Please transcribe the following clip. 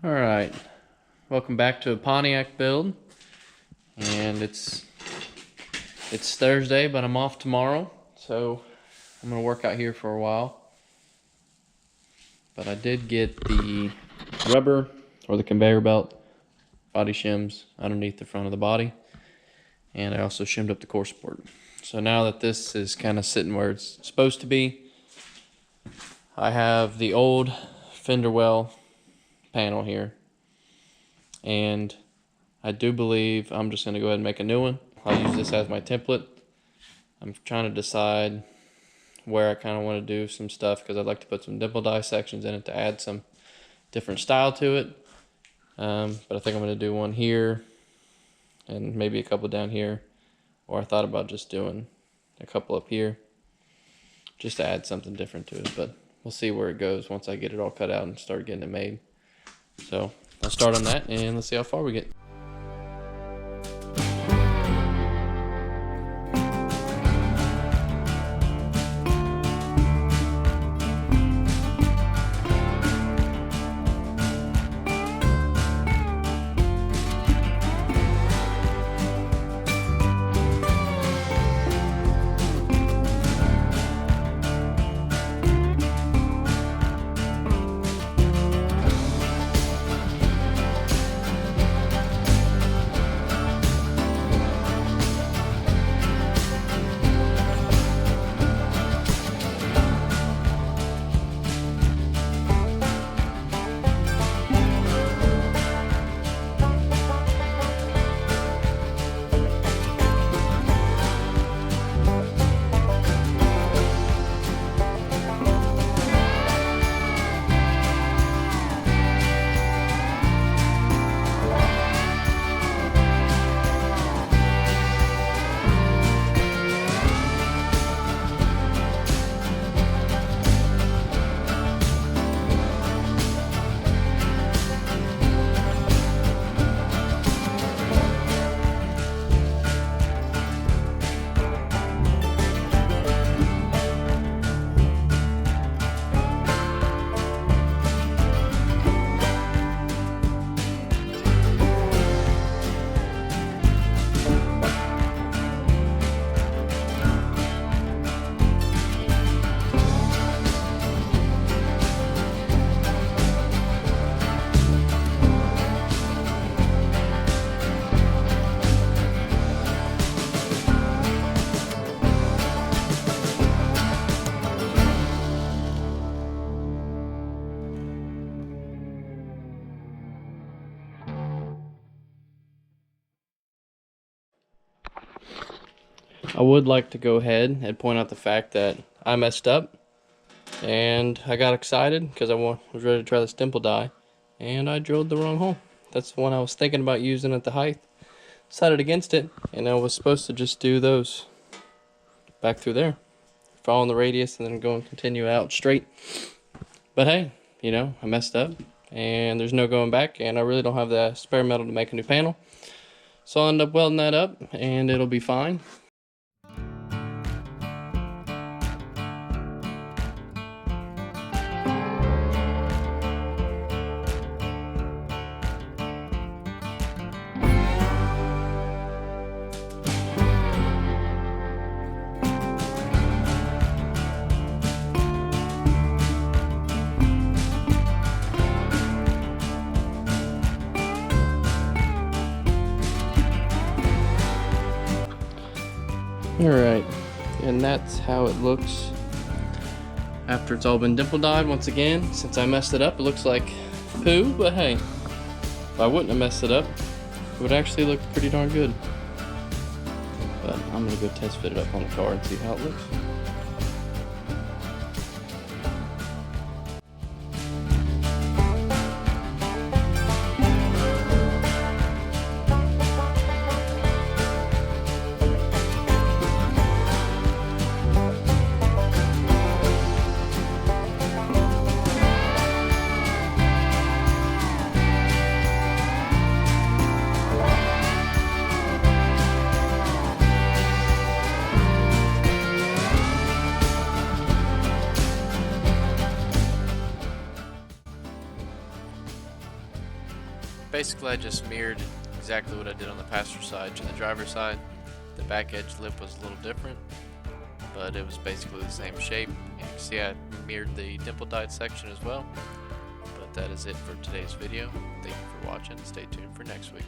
Alright, welcome back to a Pontiac build, and it's Thursday, but I'm off tomorrow, so I'm going to work out here for a while. But I did get the rubber, or the conveyor belt, body shims underneath the front of the body, and I also shimmed up the core support. So now that this is kind of sitting where it's supposed to be, I have the old fender well panel here, and I do believe I'm just going to go ahead and make a new one. I'll use this as my template. I'm trying to decide where I kind of want to do some stuff, because I'd like to put some dimple-died sections in it to add some different style to it. But I think I'm going to do one here and maybe a couple down here, or I thought about just doing a couple up here just to add something different to it, but we'll see where it goes once I get it all cut out and start getting it made. So I'll start on that and let's see how far we get. I would like to go ahead and point out the fact that I messed up and I got excited because I was ready to try this dimple die, and I drilled the wrong hole. That's the one I was thinking about using at the height. Decided against it, and I was supposed to just do those back through there, following the radius and then go and continue out straight. But hey, you know, I messed up and there's no going back, and I really don't have the spare metal to make a new panel. So I'll end up welding that up and it'll be fine. Alright, and that's how it looks after it's all been dimple dyed. Once again, since I messed it up, it looks like poo, but hey, if I wouldn't have messed it up, it would actually look pretty darn good. But I'm going to go test fit it up on the car and see how it looks. Basically, I just mirrored exactly what I did on the passenger side to the driver's side. The back edge lip was a little different, but it was basically the same shape. And you can see I mirrored the dimple-died section as well. But that is it for today's video. Thank you for watching. Stay tuned for next week.